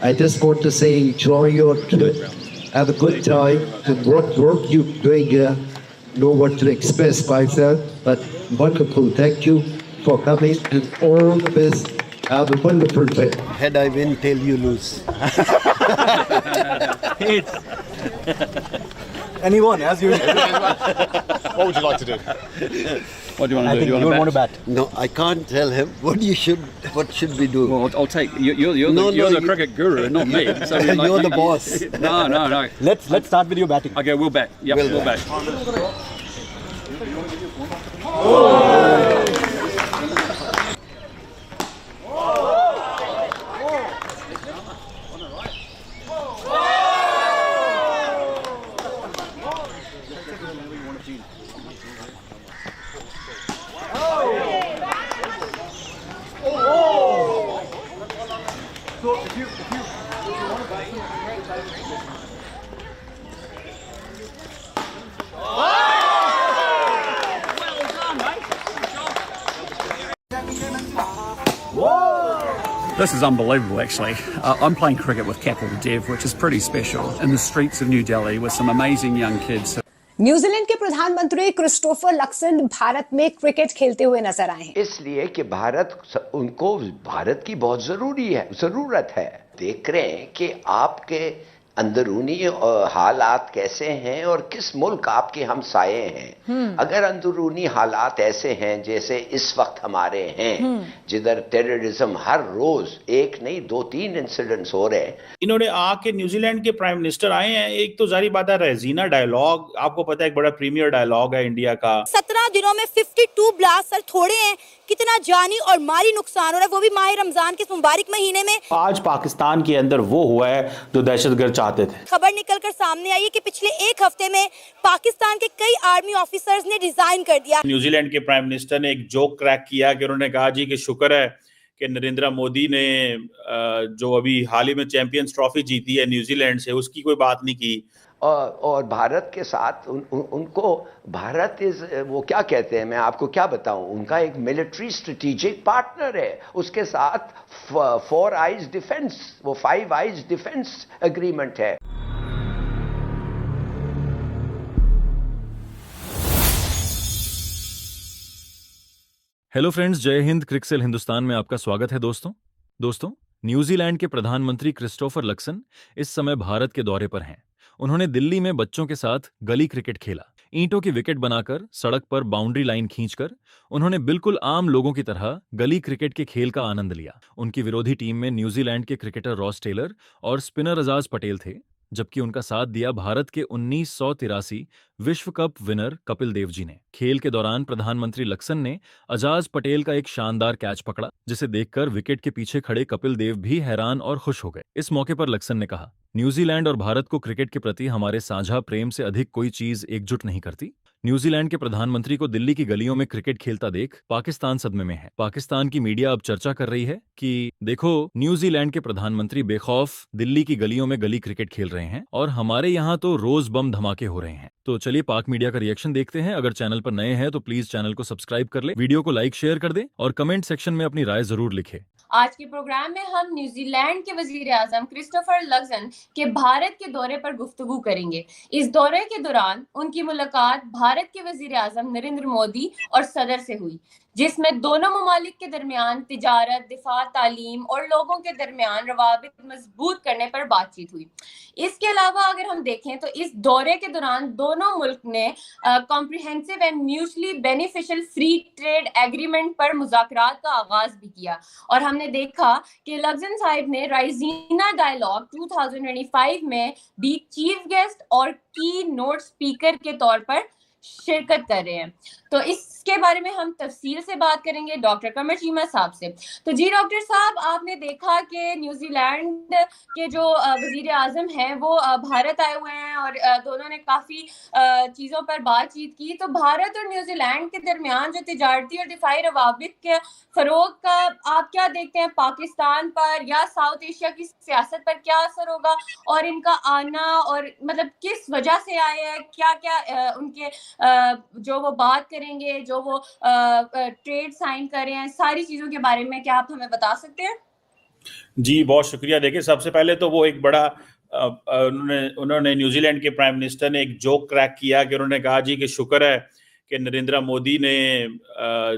I just want to say enjoy your trip, have a good time, and what work you're doing here. Know what to express myself, but wonderful. Thank you for coming and all the best. Have a wonderful trip. Head I win, tail you lose. Anyone, as usual. What would you like to do? What do you want to I do? think Do you want to bat. No, I can't tell him. What should we do? Well, I'll take you're No, the you- cricket guru, not me. So You're the boss. No. Let's start with your batting. Okay, we'll bat. Yep, We'll we'll bat. This is unbelievable, actually. I'm playing cricket with Kapil Dev, which is pretty special, in the streets of New Delhi with some amazing young kids. New Zealand के प्रधानमंत्री Christopher Luxon Bharat में cricket खेलते हुए नजर आए हैं। इसलिए कि उनको भारत की बहुत जरूरत है। देख रहे हैं कि आपके अंदरूनी हालात कैसे हैं और किस मुल्क आपके हमसाये हैं। अगर अंदरूनी हालात ऐसे हैं जैसे इस वक्त हमारे हैं, जिधर टेररिज्म हर रोज एक नहीं 2-3 इंसिडेंट्स हो रहे हैं। इन्होंने आके न्यूजीलैंड के प्राइम मिनिस्टर आए हैं। एक तो जारी बात है रेजीना डायलॉग, आपको पता है एक बड़ा प्रीमियर डायलॉग है इंडिया का। 17 दिनों में 52 ब्लास्ट सर थोड़े हैं, कितना जानी और माली नुकसान हो रहा है, वो भी माह रमजान के इस मुबारक महीने में। आज पाकिस्तान के अंदर वो हुआ है जो दहशतगर्द चाहते थे। खबर निकलकर सामने आई है कि पिछले एक हफ्ते में पाकिस्तान के कई आर्मी ऑफिसर्स ने रिजाइन कर दिया। न्यूजीलैंड के प्राइम मिनिस्टर ने एक जोक क्रैक किया कि उन्होंने कहा जी कि शुक्र है कि नरेंद्र मोदी ने जो अभी हाल ही में चैंपियंस ट्रॉफी जीती है न्यूजीलैंड से, उसकी कोई बात नहीं की। और भारत के साथ उनको भारत वो क्या कहते हैं, मैं आपको क्या बताऊं, उनका एक मिलिट्री स्ट्रेटेजिक पार्टनर है। उसके साथ 4 आइज डिफेंस, वो 5 आइज डिफेंस एग्रीमेंट है। हेलो फ्रेंड्स, जय हिंद। क्रिकसेल हिंदुस्तान में आपका स्वागत है। दोस्तों न्यूजीलैंड के प्रधानमंत्री क्रिस्टोफर लक्सन इस समय भारत के दौरे पर हैं। उन्होंने दिल्ली में बच्चों के साथ गली क्रिकेट खेला। ईंटों की विकेट बनाकर सड़क पर बाउंड्री लाइन खींचकर उन्होंने बिल्कुल आम लोगों की तरह गली क्रिकेट के खेल का आनंद लिया। उनकी विरोधी टीम में न्यूजीलैंड के क्रिकेटर रॉस टेलर और स्पिनर अजाज पटेल थे, जबकि उनका साथ दिया भारत के 1983 विश्व कप विनर कपिल देव जी ने। खेल के दौरान प्रधानमंत्री लक्सन ने अजाज पटेल का एक शानदार कैच पकड़ा, जिसे देखकर विकेट के पीछे खड़े कपिल देव भी हैरान और खुश हो गए। इस मौके पर लक्सन ने कहा, न्यूजीलैंड और भारत को क्रिकेट के प्रति हमारे साझा प्रेम से अधिक कोई चीज एकजुट नहीं करती। न्यूजीलैंड के प्रधानमंत्री को दिल्ली की गलियों में क्रिकेट खेलता देख पाकिस्तान सदमे में है। पाकिस्तान की मीडिया अब चर्चा कर रही है कि देखो, न्यूजीलैंड के प्रधानमंत्री बेखौफ दिल्ली की गलियों में गली क्रिकेट खेल रहे हैं और हमारे यहाँ तो रोज बम धमाके हो रहे हैं। तो चलिए पाक मीडिया का रिएक्शन देखते हैं। अगर चैनल पर नए हैं तो प्लीज चैनल को सब्सक्राइब कर ले, वीडियो को लाइक शेयर कर दे और कमेंट सेक्शन में अपनी राय जरूर लिखे। आज के प्रोग्राम में हम न्यूजीलैंड के वजीर आजम क्रिस्टोफर लक्सन के भारत के दौरे पर गुफ्तगू करेंगे। इस दौरे के दौरान उनकी मुलाकात भारत के वजीर आजम नरेंद्र मोदी और सदर से हुई, जिसमें दोनों ममालिक के दरमियान तिजारत, दिफा, तालीम और लोगों के दरमियान रवाबित मजबूत करने पर बातचीत हुई। इसके अलावा अगर हम देखें तो इस दौरे के दौरान दोनों मुल्क ने comprehensive and mutually beneficial free trade agreement पर मुज़ाकरात का आगाज भी किया और हमने देखा कि लक्सन साहिब ने राइजीना डायलॉग 2025 में भी चीफ गेस्ट और की नोट स्पीकर के तौर पर शिरकत कर रहे हैं। तो इसके बारे में हम तफसील से बात करेंगे डॉक्टर कमर चीमा साहब से। तो जी डॉक्टर साहब, आपने देखा कि न्यूजीलैंड के जो वजीर आजम हैं वो भारत आए हुए हैं और दोनों ने काफ़ी चीज़ों पर बातचीत की। तो भारत और न्यूजीलैंड के दरमियान जो तिजारती और दिफाई रवाबित के फ़रोग का आप क्या देखते हैं, पाकिस्तान पर या साउथ एशिया की सियासत पर क्या असर होगा और इनका आना, और मतलब किस वजह से आए हैं, क्या क्या उनके जो वो बात करेंगे, जो वो ट्रेड साइन कर रहे हैं, सारी चीज़ों के बारे में क्या आप हमें बता सकते हैं? जी बहुत शुक्रिया। देखिए सबसे पहले तो वो एक बड़ा उन्होंने न्यूजीलैंड के प्राइम मिनिस्टर ने एक जोक क्रैक किया कि उन्होंने कहा जी कि शुक्र है कि नरेंद्र मोदी ने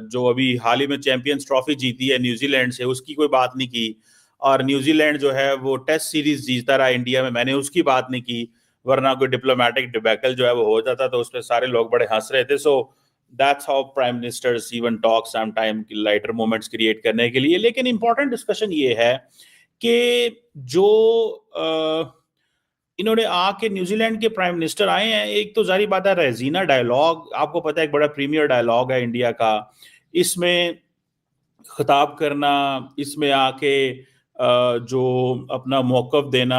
जो अभी हाल ही में चैंपियंस ट्रॉफी जीती है न्यूजीलैंड से, उसकी कोई बात नहीं की। और न्यूजीलैंड जो है वो टेस्ट सीरीज जीतता रहा इंडिया में, मैंने उसकी बात नहीं की, वरना कोई डिप्लोमेटिक डिबैकल जो है वो हो जाता तो उस पर सारे लोग बड़े हंस रहे थे। So that's how prime ministers even talk some time lighter moments create करने के लिए। लेकिन इंपॉर्टेंट डिस्कशन ये है कि जो इन्होंने आके न्यूजीलैंड के प्राइम मिनिस्टर आए हैं, एक तो जारी बात है रेजीना डायलॉग, आपको पता है एक बड़ा प्रीमियर डायलॉग है इंडिया का, इसमें खिताब करना, इसमें आके जो अपना मौक़िफ़ देना,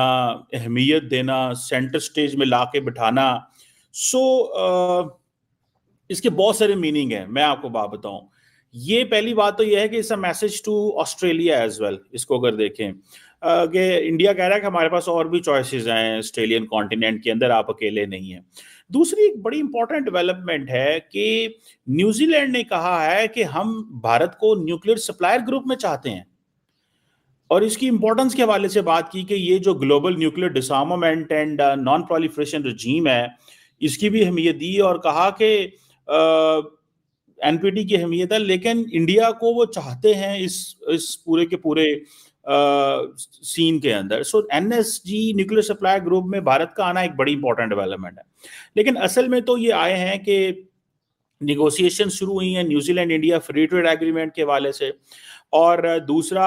अहमियत देना, सेंटर स्टेज में लाके बिठाना, सो इसके बहुत सारे मीनिंग हैं। मैं आपको बात बताऊं, ये पहली बात तो ये है कि it's a message to Australia as well. इसको अगर देखें कि इंडिया कह रहा है कि हमारे पास और भी चॉइसेस हैं ऑस्ट्रेलियन कॉन्टिनेंट के अंदर, आप अकेले नहीं हैं। दूसरी एक बड़ी इंपॉर्टेंट डेवलपमेंट है कि न्यूजीलैंड ने कहा है कि हम भारत को न्यूक्लियर सप्लायर ग्रुप में चाहते हैं, और इसकी इंपॉर्टेंस के हवाले से बात की कि ये जो global nuclear disarmament and non proliferation regime है, इसकी भी अहमियत दी और कहा कि एनपीटी की अहमियत है, लेकिन इंडिया को वो चाहते हैं इस पूरे के पूरे सीन के अंदर। सो एनएसजी न्यूक्लियर सप्लाई ग्रुप में भारत का आना एक बड़ी इंपॉर्टेंट डेवलपमेंट है। लेकिन असल में तो ये आए हैं कि निगोशिएशन शुरू हुई हैं New Zealand India free trade agreement के हवाले से, और दूसरा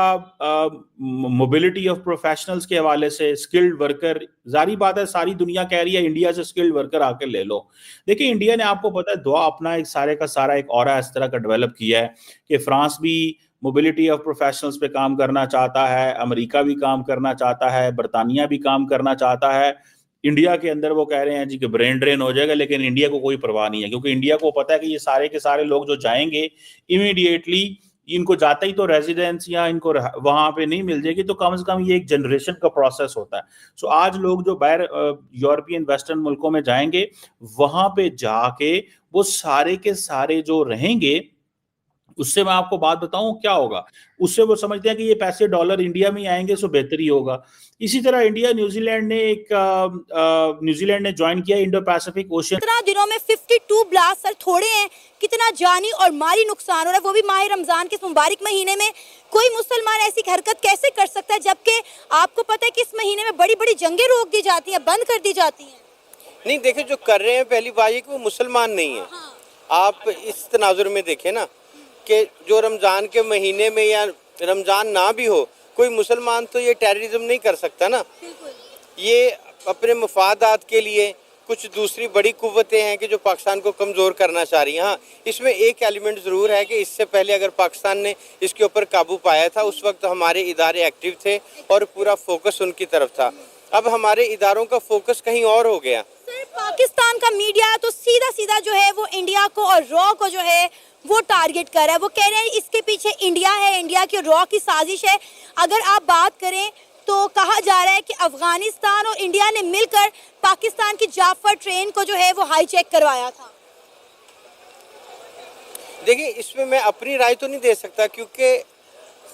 मोबिलिटी ऑफ प्रोफेशनल्स के हवाले से, स्किल्ड वर्कर। जारी बात है सारी दुनिया कह रही है इंडिया से स्किल्ड वर्कर आकर ले लो। देखिए इंडिया ने, आपको पता है, दुआ अपना एक सारे का सारा एक ऑरा इस तरह का डेवलप किया है कि फ्रांस भी मोबिलिटी ऑफ प्रोफेशनल्स पे काम करना चाहता है, अमेरिका भी काम करना चाहता है, बरतानिया भी काम करना चाहता है। इंडिया के अंदर वो कह रहे हैं जी कि ब्रेन ड्रेन हो जाएगा, लेकिन इंडिया को कोई परवाह नहीं है, क्योंकि इंडिया को पता है कि ये सारे के सारे लोग जो जाएंगे इमीडिएटली, इनको जाते ही तो रेजिडेंस या इनको वहां पे नहीं मिल जाएगी, तो कम से कम ये एक जनरेशन का प्रोसेस होता है। सो आज लोग जो बाहर यूरोपियन वेस्टर्न मुल्कों में जाएंगे, वहां पे जाके वो सारे के सारे जो रहेंगे, उससे मैं आपको बात बताऊं क्या होगा, उससे वो समझते हैं कि ये पैसे डॉलर इंडिया में आएंगे, सो बेहतरी होगा। इसी तरह इंडिया न्यूजीलैंड ने ज्वाइन किया इंडो पैसिफिक ओशियन। कितना दिनों में 52 ब्लास्ट सर थोड़े हैं, कितना जानी और माली नुकसान हो रहा है, वो भी माह रमजान के मुबारक महीने में। कोई मुसलमान ऐसी हरकत कैसे कर सकता है, जबकि आपको पता है कि इस महीने में बड़ी बड़ी जंगें रोक दी जाती हैं, बंद कर दी जाती हैं। नहीं देखिए, जो कर रहे हैं पहली बात ये कि वो मुसलमान नहीं है। आप इस तनाजुर में देखें ना कि जो रमज़ान के महीने में या रमज़ान ना भी हो, कोई मुसलमान तो ये टेररिज्म नहीं कर सकता ना। ये अपने मफादात के लिए कुछ दूसरी बड़ी कुव्वतें हैं कि जो पाकिस्तान को कमज़ोर करना चाह रही हैं। हाँ, इसमें एक एलिमेंट ज़रूर है कि इससे पहले अगर पाकिस्तान ने इसके ऊपर काबू पाया था, उस वक्त हमारे इदारे एक्टिव थे और पूरा फोकस उनकी तरफ था। अब हमारे इदारों का फोकस कहीं और हो गया। सर, पाकिस्तान का मीडिया तो सीधा सीधा जो है वो इंडिया को और रॉ को जो है वो टारगेट कर रहा है। वो कह रहे हैं इसके पीछे इंडिया है, इंडिया की रॉ की साजिश है। अगर आप बात करें तो कहा जा रहा है कि अफगानिस्तान और इंडिया ने मिलकर पाकिस्तान की जाफर ट्रेन को जो है वो हाईजैक करवाया था। देखिए, इसमें मैं अपनी राय तो नहीं दे सकता, क्योंकि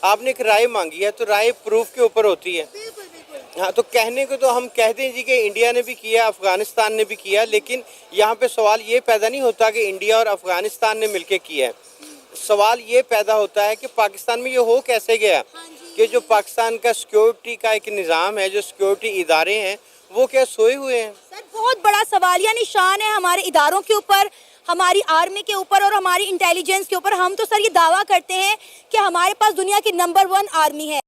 आपने एक राय मांगी है तो राय प्रूफ के ऊपर होती है। हाँ, तो कहने को तो हम कह दें जी कि इंडिया ने भी किया, अफगानिस्तान ने भी किया, लेकिन यहाँ पे सवाल ये पैदा नहीं होता कि इंडिया और अफगानिस्तान ने मिलके किया है। सवाल ये पैदा होता है कि पाकिस्तान में ये हो कैसे गया कि जो पाकिस्तान का सिक्योरिटी का एक निज़ाम है, जो सिक्योरिटी इदारे हैं, वो क्या सोए हुए हैं। सर, बहुत बड़ा सवालिया निशान है हमारे इदारों के ऊपर, हमारी आर्मी के ऊपर और हमारी इंटेलिजेंस के ऊपर। हम तो सर ये दावा करते हैं कि हमारे पास दुनिया की नंबर 1 आर्मी है।